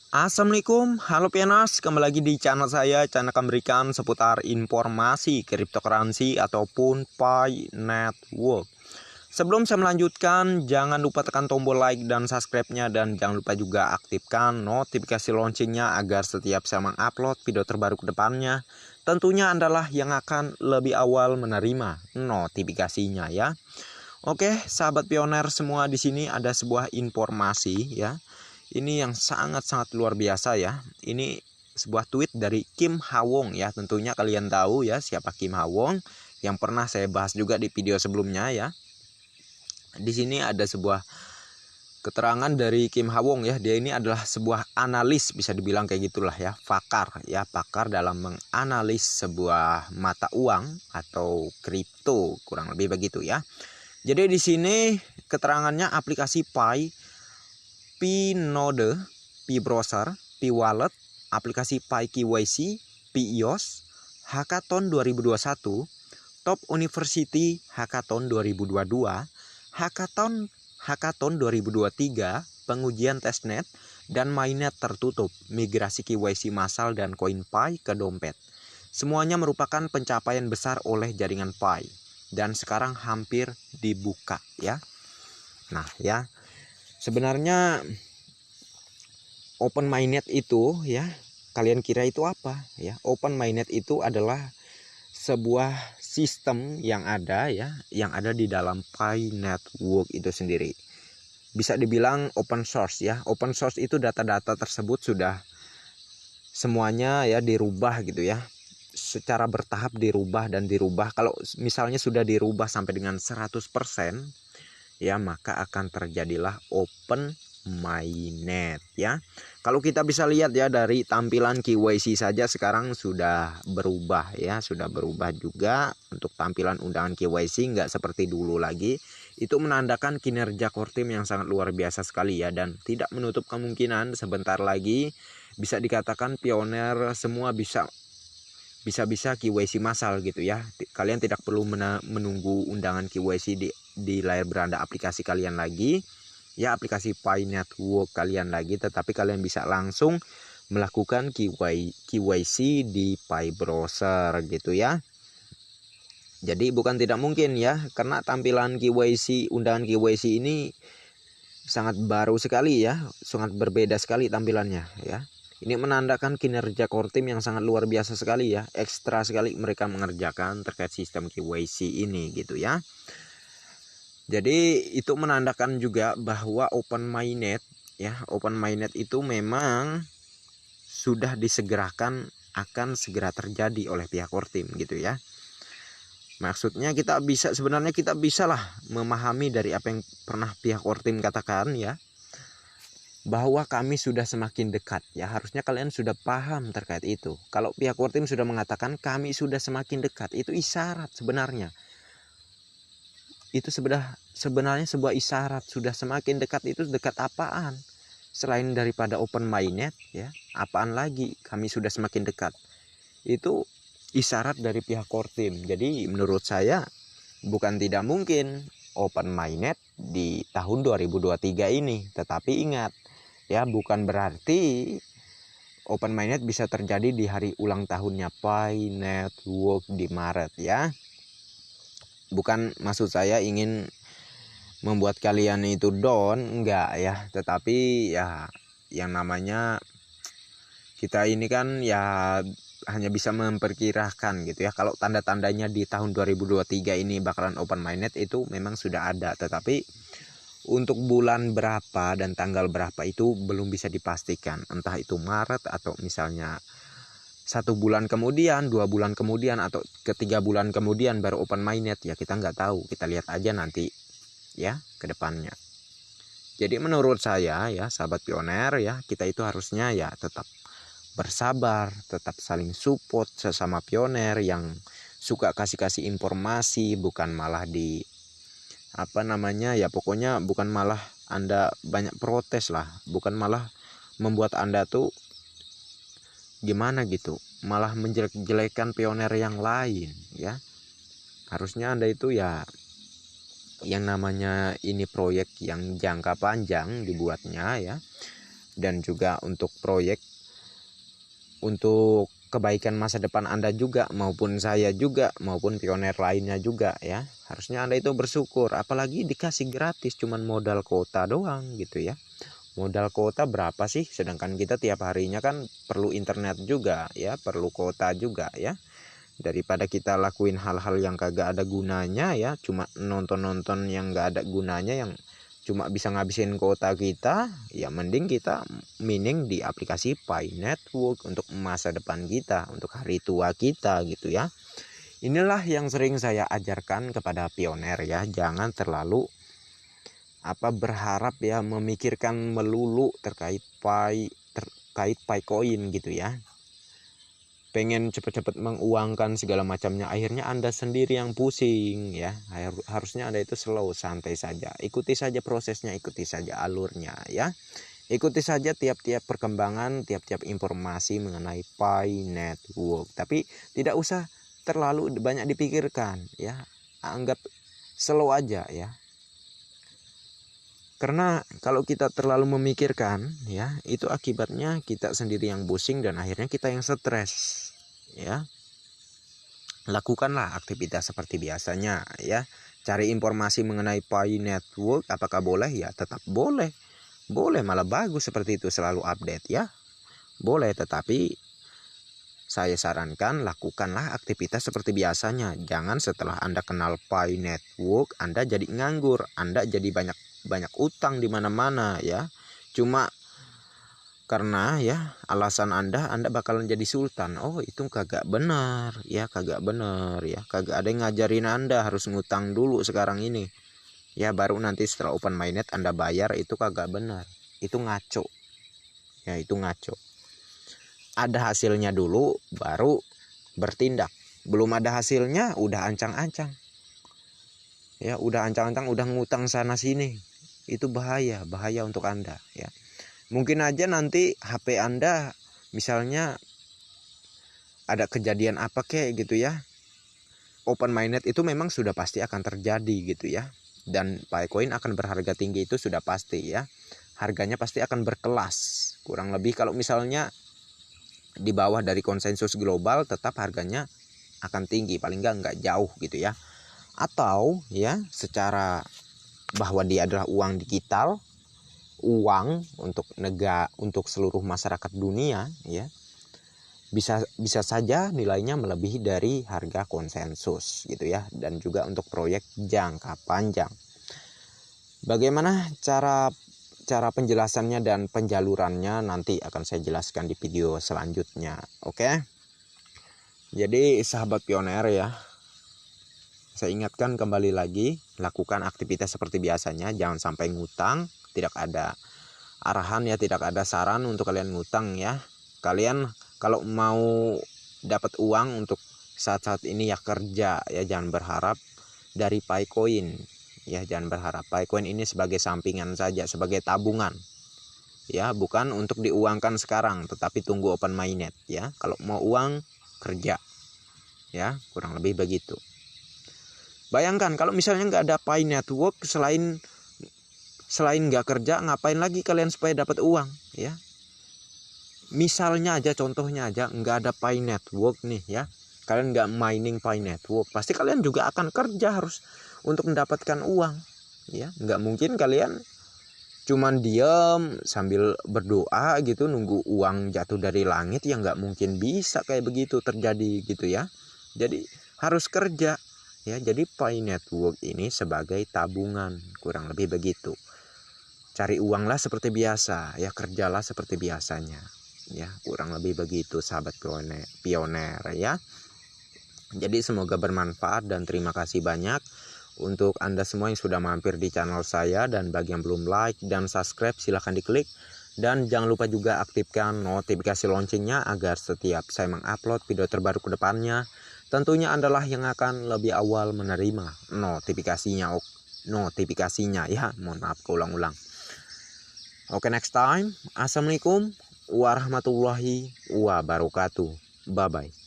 Assalamualaikum, halo Pianas, kembali lagi di channel saya. Channel akan memberikan seputar informasi cryptocurrency ataupun Pi Network. Sebelum saya melanjutkan, jangan lupa tekan tombol like dan subscribe-nya, dan jangan lupa juga aktifkan notifikasi loncengnya agar setiap saya mengupload video terbaru ke depannya, tentunya adalah yang akan lebih awal menerima notifikasinya ya. Oke, sahabat pioner semua, di sini ada sebuah informasi ya. Ini yang sangat-sangat luar biasa ya. Ini sebuah tweet dari Kim Ha-won ya. Tentunya kalian tahu ya siapa Kim Ha-won, yang pernah saya bahas juga di video sebelumnya ya. Di sini ada sebuah keterangan dari Kim Ha-won ya. Dia ini adalah sebuah analis, bisa dibilang kayak gitulah ya, pakar dalam menganalis sebuah mata uang atau kripto, kurang lebih begitu ya. Jadi di sini keterangannya aplikasi Pi Node, Pi Browser, Pi Wallet, aplikasi Pi KYC, Pi iOS, Hackathon 2021, Top University Hackathon 2022, Hackathon 2023, pengujian testnet, dan mainnet tertutup, migrasi KYC massal dan koin Pi ke dompet. Semuanya merupakan pencapaian besar oleh jaringan Pi dan sekarang hampir dibuka ya. Nah ya, sebenarnya open mainnet itu ya, kalian kira itu apa ya? Open mainnet itu adalah sebuah sistem yang ada ya, yang ada di dalam Pi Network itu sendiri. Bisa dibilang open source ya. Open source itu data-data tersebut sudah semuanya ya dirubah gitu ya. Secara bertahap dirubah dan dirubah. Kalau misalnya sudah dirubah sampai dengan 100% ya, maka akan terjadilah open mainnet ya. Kalau kita bisa lihat ya, dari tampilan KYC saja sekarang sudah berubah ya, sudah berubah juga untuk tampilan undangan KYC, nggak seperti dulu lagi. Itu menandakan kinerja core team yang sangat luar biasa sekali ya, dan tidak menutup kemungkinan sebentar lagi bisa dikatakan pioner semua bisa KYC massal gitu ya. Kalian tidak perlu menunggu undangan KYC di layar beranda aplikasi kalian lagi ya, aplikasi Pi Network kalian lagi, tetapi kalian bisa langsung melakukan KYC di Pi Browser gitu ya. Jadi bukan tidak mungkin ya, karena tampilan KYC, undangan KYC ini sangat baru sekali ya, sangat berbeda sekali tampilannya ya. Ini menandakan kinerja core team yang sangat luar biasa sekali ya. Ekstra sekali mereka mengerjakan terkait sistem KYC ini gitu ya. Jadi itu menandakan juga bahwa open mainnet ya, open mainnet itu memang sudah disegerakan akan segera terjadi oleh pihak core team gitu ya. Maksudnya sebenarnya kita bisa lah memahami dari apa yang pernah pihak core team katakan ya, bahwa kami sudah semakin dekat ya. Harusnya kalian sudah paham terkait itu. Kalau pihak core team sudah mengatakan kami sudah semakin dekat, itu isyarat sebenarnya. Itu sebenarnya sebuah isyarat. Sudah semakin dekat itu dekat apaan? Selain daripada open mainnet ya, apaan lagi kami sudah semakin dekat? Itu isyarat dari pihak core team. Jadi menurut saya bukan tidak mungkin open mainnet di tahun 2023 ini. Tetapi ingat ya, bukan berarti open mainnet bisa terjadi di hari ulang tahunnya Pi Network di Maret ya. Bukan maksud saya ingin membuat kalian itu down, enggak ya. Tetapi ya, yang namanya kita ini kan ya hanya bisa memperkirakan gitu ya. Kalau tanda-tandanya di tahun 2023 ini bakalan open mainnet itu memang sudah ada, tetapi untuk bulan berapa dan tanggal berapa itu belum bisa dipastikan. Entah itu Maret atau misalnya 1 bulan kemudian, 2 bulan kemudian, atau ketiga bulan kemudian baru open mainnet ya, kita nggak tahu. Kita lihat aja nanti ya ke depannya. Jadi menurut saya ya, sahabat pioner ya, kita itu harusnya ya tetap bersabar, tetap saling support sesama pioner yang suka kasih informasi, bukan malah ya, pokoknya bukan malah Anda banyak protes lah, bukan malah membuat Anda tuh gimana gitu, malah menjelek-jelekan pioner yang lain ya. Harusnya Anda itu ya, yang namanya ini proyek yang jangka panjang dibuatnya ya, dan juga untuk proyek, untuk kebaikan masa depan Anda juga, maupun saya juga, maupun pioner lainnya juga ya. Harusnya Anda itu bersyukur, apalagi dikasih gratis cuman modal kuota doang gitu ya. Modal kuota berapa sih? Sedangkan kita tiap harinya kan perlu internet juga ya, perlu kuota juga ya. Daripada kita lakuin hal-hal yang kagak ada gunanya ya, cuma nonton-nonton yang gak ada gunanya, yang cuma bisa ngabisin kuota kita, ya mending kita mining di aplikasi Pi Network untuk masa depan kita, untuk hari tua kita gitu ya. Inilah yang sering saya ajarkan kepada pioner ya, jangan terlalu berharap ya, memikirkan melulu terkait Pi Coin gitu ya. Pengen cepet-cepet menguangkan segala macamnya, akhirnya Anda sendiri yang pusing ya. Harusnya Anda itu slow, santai saja, ikuti saja prosesnya, ikuti saja alurnya ya, ikuti saja tiap-tiap perkembangan, tiap-tiap informasi mengenai Pi Network, tapi tidak usah terlalu banyak dipikirkan ya, anggap slow aja ya. Karena kalau kita terlalu memikirkan ya, itu akibatnya kita sendiri yang pusing dan akhirnya kita yang stres ya. Lakukanlah aktivitas seperti biasanya ya. Cari informasi mengenai Pi Network, apakah boleh? Ya tetap boleh. Boleh, malah bagus seperti itu, selalu update ya. Boleh, tetapi saya sarankan lakukanlah aktivitas seperti biasanya. Jangan setelah Anda kenal Pi Network Anda jadi nganggur, Anda jadi banyak utang di mana-mana ya. Cuma karena ya alasan Anda bakalan jadi sultan. Oh, itu kagak benar ya, kagak benar ya. Kagak ada yang ngajarin Anda harus ngutang dulu sekarang ini ya, baru nanti setelah open mainnet Anda bayar. Itu kagak benar, itu ngaco ya, itu ngaco. Ada hasilnya dulu baru bertindak, belum ada hasilnya udah ancang-ancang ya, udah ancang-ancang, udah ngutang sana sini. Itu bahaya untuk Anda ya. Mungkin aja nanti HP Anda misalnya ada kejadian apa kayak gitu ya, open mainnet itu memang sudah pasti akan terjadi gitu ya. Dan Picoin akan berharga tinggi, itu sudah pasti ya. Harganya pasti akan berkelas. Kurang lebih kalau misalnya di bawah dari konsensus global, tetap harganya akan tinggi, paling enggak jauh gitu ya. Atau ya secara bahwa dia adalah uang digital, uang untuk negara, untuk seluruh masyarakat dunia ya, bisa saja nilainya melebihi dari harga konsensus gitu ya. Dan juga untuk proyek jangka panjang. Bagaimana cara penjelasannya dan penjalurannya nanti akan saya jelaskan di video selanjutnya. Oke. Jadi sahabat pioner ya, saya ingatkan kembali lagi, lakukan aktivitas seperti biasanya, jangan sampai ngutang. Tidak ada arahan ya, tidak ada saran untuk kalian ngutang ya. Kalian kalau mau dapat uang untuk saat-saat ini ya kerja ya, jangan berharap dari Picoin ya, jangan berharap. Picoin ini sebagai sampingan saja, sebagai tabungan ya, bukan untuk diuangkan sekarang, tetapi tunggu open mainnet ya. Kalau mau uang kerja ya, kurang lebih begitu. Bayangkan kalau misalnya nggak ada Pi Network, selain nggak kerja, ngapain lagi kalian supaya dapat uang ya. Misalnya aja, contohnya aja, nggak ada Pi Network nih ya, kalian nggak mining Pi Network, pasti kalian juga akan kerja harus untuk mendapatkan uang ya. Nggak mungkin kalian cuman diam sambil berdoa gitu nunggu uang jatuh dari langit ya, nggak mungkin bisa kayak begitu terjadi gitu ya. Jadi harus kerja ya. Jadi Pi Network ini sebagai tabungan, kurang lebih begitu. Cari uanglah seperti biasa ya, kerjalah seperti biasanya ya, kurang lebih begitu sahabat pioner ya. Jadi semoga bermanfaat dan terima kasih banyak untuk Anda semua yang sudah mampir di channel saya. Dan bagi yang belum like dan subscribe, silahkan diklik. Dan jangan lupa juga aktifkan notifikasi loncengnya agar setiap saya mengupload video terbaru ke depannya, tentunya Anda lah yang akan lebih awal menerima notifikasinya ya. Mohon maaf keulang-ulang. Oke, next time. Assalamualaikum warahmatullahi wabarakatuh. Bye bye.